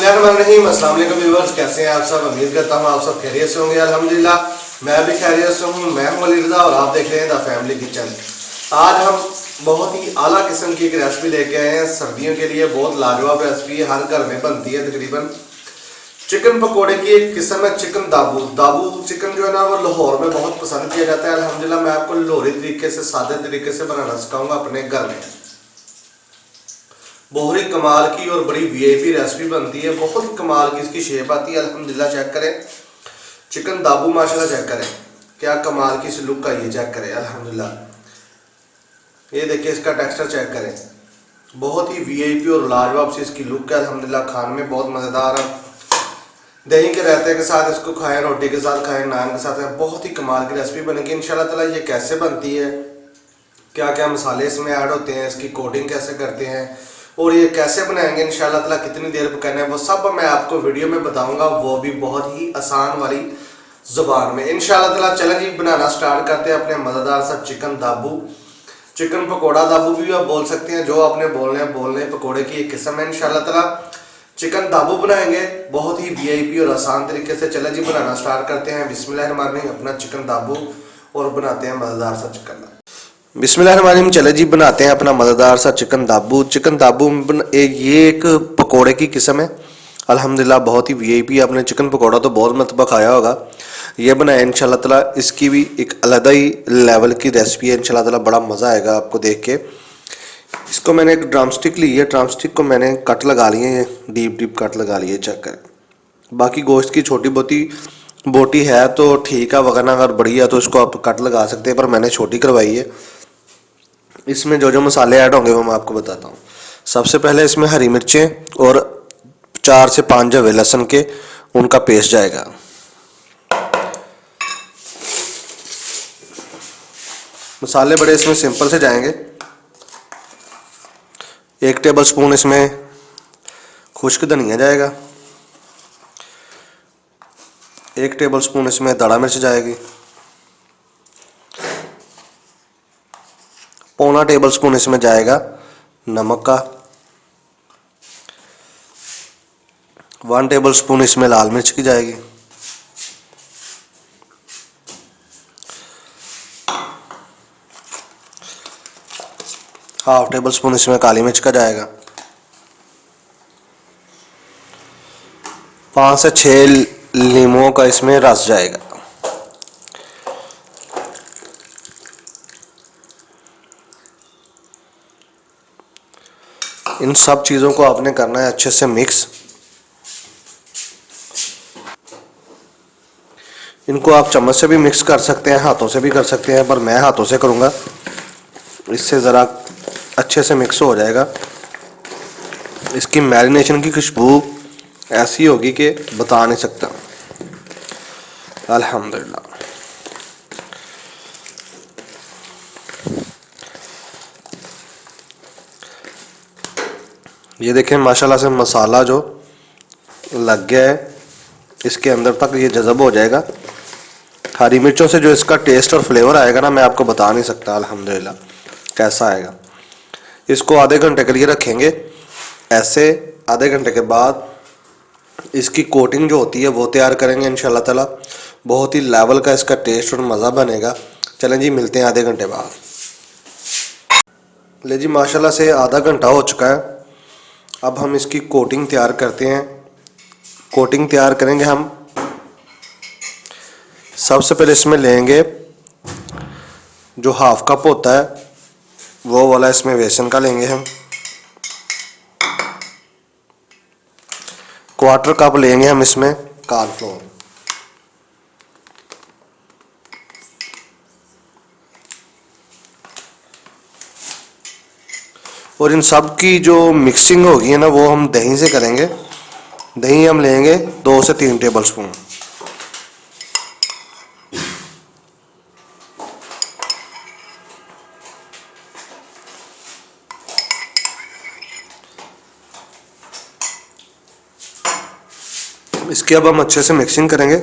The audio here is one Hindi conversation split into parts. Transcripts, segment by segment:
बिस्मिल्लाहिर्रहमानिर्रहीम। अस्सलाम वालेकुम व्यूअर्स, कैसे हैं आप सब। उम्मीद करता हूँ आप सब खैरियत से होंगे। अल्हम्दुलिल्लाह मैं भी खैरियत से हूँ। मैं हूँ अली रज़ा और आप देख रहे हैं द फैमिली किचन। आज हम बहुत ही आला किस्म की एक रेसिपी लेके आए हैं सर्दियों के लिए। बहुत लाजवाब रेसिपी है, हर घर में बनती है तकरीबन। चिकन पकोड़े की एक किस्म है चिकन दाबू। दाबू चिकन जो है ना वो लाहौर में बहुत पसंद किया जाता है। अल्हम्दुलिल्लाह मैं आपको लाहौरी तरीके से, सादे तरीके से बनाना सिखाऊंगा अपने घर में। बहुत ही कमाल की और बड़ी वीआईपी रेसिपी बनती है। बहुत ही कमाल की इसकी शेप आती है। अल्हम्दुलिल्लाह चेक करें चिकन दाबू, माशाल्लाह चेक करें क्या कमाल की इस लुक आई है। चेक करें अल्हम्दुलिल्लाह, ये देखिए इसका टेक्सचर चेक करें। बहुत ही वीआईपी और लाजवाब सी इसकी लुक है। अल्हम्दुलिल्लाह खाने में बहुत मज़ेदार है। दही के रायते के साथ इसको खाएं, रोटी के साथ खाएं, नान के साथ खाएं। बहुत ही कमाल की रेसिपी बनेगी इंशाल्लाह ताला। ये कैसे बनती है, क्या क्या मसाले इसमें ऐड होते हैं, इसकी कोटिंग कैसे करते हैं और ये कैसे बनाएंगे इंशाल्लाह ताला, कितनी देर पकाना है, वो सब मैं आपको वीडियो में बताऊंगा, वो भी बहुत ही आसान वाली ज़ुबान में इंशाल्लाह ताला। चलें जी बनाना स्टार्ट करते हैं अपने मज़ेदार सा चिकन दाबू, चिकन पकोड़ा दाबू भी आप बोल सकते हैं, जो आपने बोलने पकोड़े की एक किस्म है। इंशाल्लाह ताला चिकन दाबू बनाएंगे बहुत ही वीआईपी और आसान तरीके से। चलें जी बनाना स्टार्ट करते हैं। बिस्मिल्लाहिर्रहमानिर्रहीम अपना चिकन दाबू और बनाते हैं मज़ेदार सा चिकन। बिस्मिल्लाहिर्रहमानिर्रहीम चले जी बनाते हैं अपना मज़ेदार सा चिकन दाबू। चिकन दाबू ये एक पकोड़े की किस्म है। अल्हम्दुलिल्लाह बहुत ही वीआईपी। आपने चिकन पकोड़ा तो बहुत मरतबा खाया होगा, ये बनाया इंशाल्लाह ताला। इसकी भी एक अलग ही लेवल की रेसिपी है इंशाल्लाह ताला। बड़ा मज़ा आएगा आपको देख के। इसको मैंने एक ड्रम स्टिक ली है, ड्रम स्टिक को मैंने कट लगा लिए हैं, डीप कट लगा लिए। चेक करें, बाकी गोश्त की छोटी बोटी है तो ठीक है, वरना अगर बड़ी है तो इसको आप कट लगा सकते हैं, पर मैंने छोटी करवाई है। इसमें जो जो मसाले ऐड होंगे वो मैं आपको बताता हूँ। सबसे पहले इसमें हरी मिर्चें और 4 से 5 जवे लहसुन के, उनका पेस्ट जाएगा। मसाले बड़े इसमें सिंपल से जाएंगे। 1 टेबल स्पून इसमें खुश्क धनिया जाएगा। 1 टेबल स्पून इसमें दड़ा मिर्च जाएगी। 1/4 टेबल स्पून इसमें जाएगा नमक का। 1 टेबल स्पून इसमें लाल मिर्च की जाएगी। 1/2 टेबल स्पून इसमें काली मिर्च का जाएगा। 5 से 6 लीमों का इसमें रस जाएगा। इन सब चीज़ों को आपने करना है अच्छे से मिक्स। इनको आप चम्मच से भी मिक्स कर सकते हैं, हाथों से भी कर सकते हैं, पर मैं हाथों से करूँगा, इससे ज़रा अच्छे से मिक्स हो जाएगा। इसकी मैरिनेशन की खुशबू ऐसी होगी कि बता नहीं सकता। अल्हम्दुलिल्लाह ये देखें माशाल्लाह से मसाला जो लग गया है इसके अंदर तक, ये जज़ब हो जाएगा। हरी मिर्चों से जो इसका टेस्ट और फ्लेवर आएगा ना, मैं आपको बता नहीं सकता अल्हम्दुलिल्लाह कैसा आएगा। इसको आधे घंटे के लिए रखेंगे ऐसे। आधे घंटे के बाद इसकी कोटिंग जो होती है वो तैयार करेंगे इंशाल्लाह ताला। बहुत ही लेवल का इसका टेस्ट और मज़ा बनेगा। चलें जी मिलते हैं आधे घंटे बाद। ले जी माशाल्लाह से आधा घंटा हो चुका है। अब हम इसकी कोटिंग तैयार करते हैं। कोटिंग तैयार करेंगे हम। सबसे पहले इसमें लेंगे जो 1/2 कप होता है वो वाला, इसमें बेसन का लेंगे हम। 1/4 कप लेंगे हम इसमें कॉर्नफ्लोर। और इन सब की जो मिक्सिंग होगी है ना, वो हम दही से करेंगे। दही हम लेंगे 2 से 3 टेबल स्पून। इसकी अब हम अच्छे से मिक्सिंग करेंगे।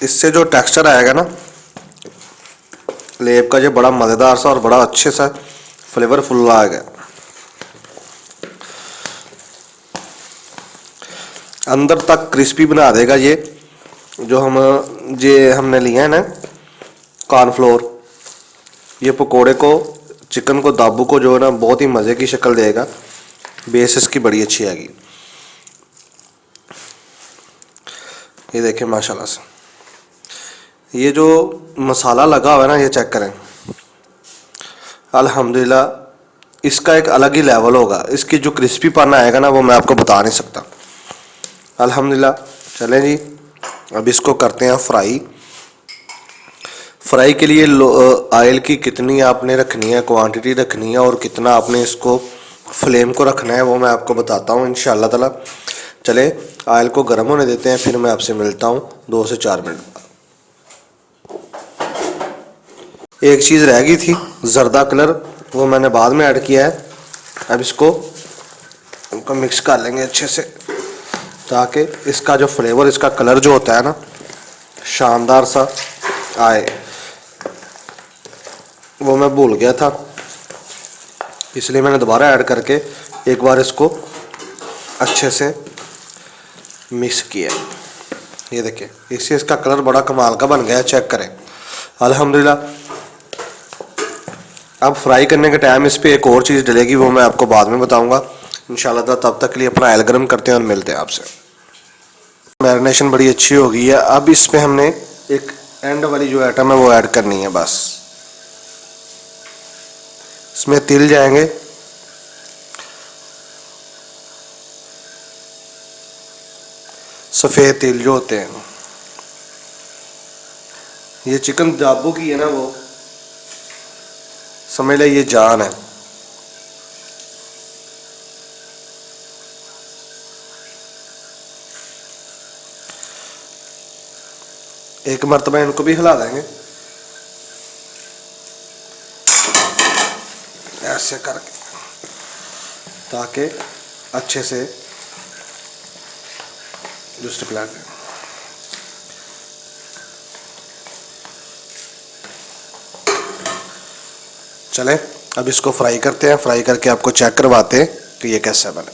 इससे जो टेक्सचर आएगा ना लेप का, जो बड़ा मज़ेदार सा और बड़ा अच्छे सा फ्लेवरफुल आएगा। अंदर तक क्रिस्पी बना देगा ये जो हमने लिया है ना कॉर्नफ्लोर। ये पकोड़े को, चिकन को, दाबू को जो है ना बहुत ही मज़े की शक्ल देगा। बेस इसकी बड़ी अच्छी आएगी। ये देखें माशाल्लाह से ये जो मसाला लगा हुआ है ना, ये चेक करें। अल्हम्दुलिल्लाह इसका एक अलग ही लेवल होगा। इसकी जो क्रिस्पी पन आएगा ना वो मैं आपको बता नहीं सकता। अल्हम्दुलिल्लाह। चलें जी, अब इसको करते हैं फ्राई। फ्राई के लिए ऑयल की कितनी आपने रखनी है, क्वांटिटी रखनी है और कितना आपने इसको फ्लेम को रखना है वो मैं आपको बताता हूँ इंशाअल्लाह ताला। चले ऑयल को गर्म होने देते हैं, फिर मैं आपसे मिलता हूँ 2 से 4 मिनट बाद। एक चीज़ रह गई थी ज़र्दा कलर, वो मैंने बाद में ऐड किया है। अब इसको मिक्स कर लेंगे अच्छे से ताकि इसका जो फ्लेवर, इसका कलर जो होता है ना शानदार सा आए। वो मैं भूल गया था इसलिए मैंने दोबारा ऐड करके एक बार इसको अच्छे से मिक्स किया। ये देखिए इससे इसका कलर बड़ा कमाल का बन गया है, चेक करें। अल्हम्दुलिल्लाह। अब फ्राई करने के टाइम इस पर एक और चीज़ डलेगी, वो मैं आपको बाद में बताऊंगा इंशाल्लाह। तब तक के लिए अपना ऑयल गर्म करते हैं और मिलते हैं आपसे। मैरिनेशन बड़ी अच्छी हो गई है। अब इस पर हमने एक एंड वाली जो आइटम है वो ऐड करनी है बस। इसमें तिल जाएंगे, सफ़ेद तिल जो होते हैं। ये चिकन दाबू की है ना, वो समझ ले ये जान है। एक मरतबा इनको भी हिला देंगे ऐसे करके ताकि अच्छे से दूसरे प्लाट में। चले अब इसको फ्राई करते हैं। फ्राई करके आपको चेक करवाते हैं कि ये कैसा बने।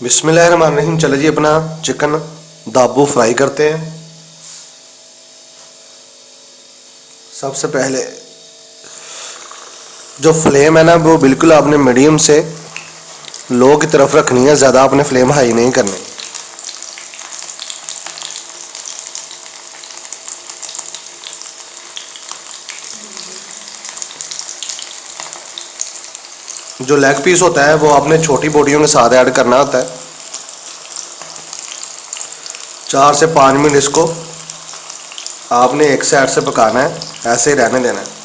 बिस्मिल्लाहिर्रहमानिर्रहीम। चले जी अपना चिकन दाबू फ्राई करते हैं। सबसे पहले जो फ्लेम है ना वो बिल्कुल आपने मीडियम से लो की तरफ रखनी है, ज़्यादा आपने फ्लेम हाई नहीं करनी। जो लेग पीस होता है वो आपने छोटी बोटियों के साथ ऐड करना होता है। 4 से 5 मिनट इसको आपने एक साइड से पकाना है, ऐसे ही रहने देना है।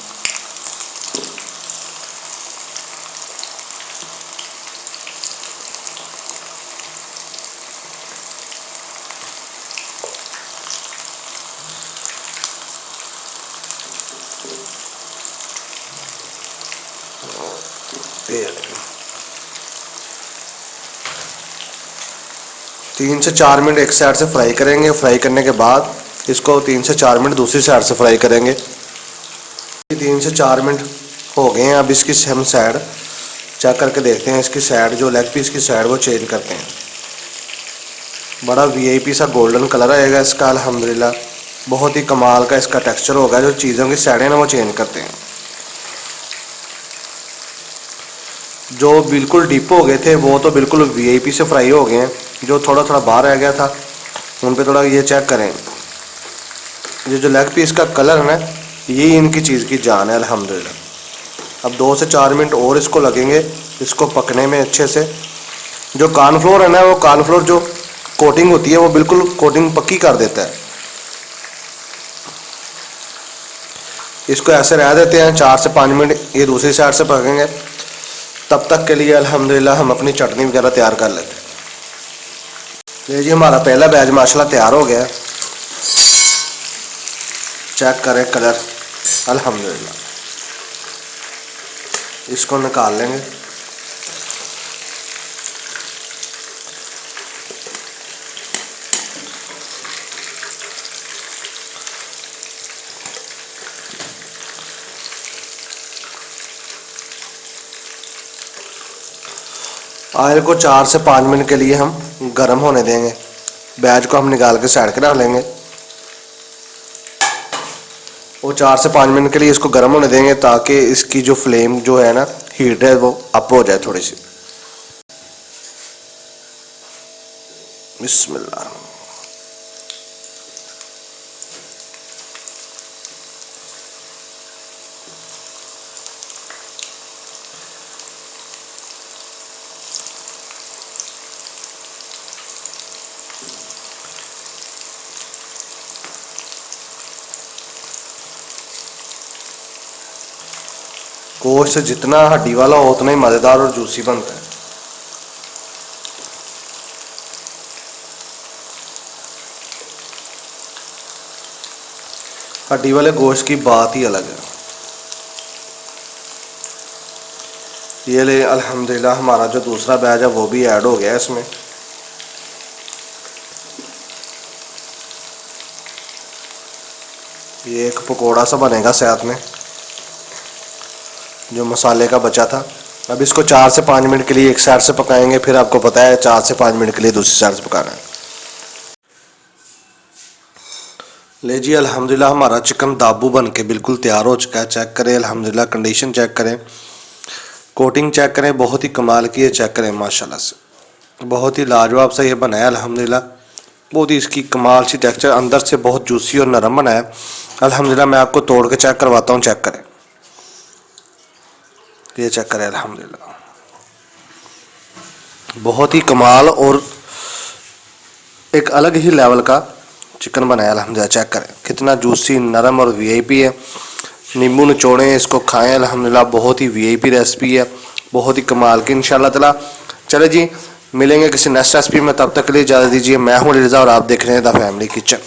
तीन से 4 मिनट एक साइड से फ्राई करेंगे। फ्राई करने के बाद इसको 3 से 4 मिनट दूसरी साइड से फ्राई करेंगे। 3 से 4 मिनट हो गए हैं। अब इसकी हम साइड चेक करके देखते हैं। इसकी साइड जो लेग पीस की साइड वो चेंज करते हैं। बड़ा वीआईपी सा गोल्डन कलर आएगा इसका। अल्हम्दुलिल्लाह बहुत ही कमाल का इसका टेक्सचर होगा। जो चीज़ों की साइडें ना वो चेंज करते हैं। जो बिल्कुल डिप हो गए थे वो तो बिल्कुल वीआईपी से फ्राई हो गए हैं। जो थोड़ा थोड़ा बाहर रह गया था उन पे थोड़ा ये चेक करें। ये जो लेग पीस का कलर है ना यही इनकी चीज़ की जान है अल्हम्दुलिल्लाह। अब 2 से 4 मिनट और इसको लगेंगे इसको पकने में अच्छे से। जो कॉर्नफ्लोर है ना वो कॉर्नफ्लोर जो कोटिंग होती है वो बिल्कुल कोटिंग पक्की कर देता है। इसको ऐसे रह देते हैं 4 से 5 मिनट, ये दूसरी साइड से पकेंगे। तब तक के लिए अल्हम्दुलिल्लाह हम अपनी चटनी वगैरह तैयार कर लेते हैं। ये जी हमारा पहला बैच माशाल्लाह तैयार हो गया। चेक करें कलर, अल्हम्दुलिल्लाह। इसको निकाल लेंगे। ऑयल को 4 से 5 मिनट के लिए हम गर्म होने देंगे। बैच को हम निकाल के साइड के रख लेंगे और 4 से 5 मिनट के लिए इसको गर्म होने देंगे ताकि इसकी जो फ्लेम जो है ना, हीट है, वो अप हो जाए थोड़ी सी। बिस्मिल्लाह। गोश्त जितना हड्डी वाला हो उतना ही मज़ेदार और जूसी बनता है। हड्डी वाले गोश्त की बात ही अलग है। ये ले अल्हम्दुलिल्लाह हमारा जो दूसरा बैच है वो भी ऐड हो गया इसमें। ये एक पकोड़ा सा बनेगा साथ में जो मसाले का बचा था। अब इसको 4 से 5 मिनट के लिए एक साइड से पकाएंगे, फिर आपको पता है 4 से 5 मिनट के लिए दूसरी साइड से पकाना है। ले जी अल्हम्दुलिल्लाह हमारा चिकन दाबू बन के बिल्कुल तैयार हो चुका है। चेक करें अल्हम्दुलिल्लाह, कंडीशन चेक करें, कोटिंग चेक करें, बहुत ही कमाल की है। चेक करें माशाल्लाह से, बहुत ही लाजवाब सा ये बना है अल्हम्दुलिल्लाह। बहुत ही इसकी कमाल सी टेक्सचर, अंदर से बहुत जूसी और नरम बना है अल्हम्दुलिल्लाह। मैं आपको तोड़ के चेक करवाता हूँ। चेक करें, ये चेक करें अल्हम्दुलिल्लाह, बहुत ही कमाल और एक अलग ही लेवल का चिकन बनाया अल्हम्दुलिल्लाह। चेक करें कितना जूसी, नरम और वीआईपी है। नींबू निचोड़ें, इसको खाएं अल्हम्दुलिल्लाह। बहुत ही वीआईपी रेसिपी है, बहुत ही कमाल की इंशाल्लाह ताला। चले जी, मिलेंगे किसी नेक्स्ट रेसिपी में, तब तक के लिए इजाज़त दीजिए। मैं हूं रिज़ा और आप देख रहे हैं द फैमिली किचन।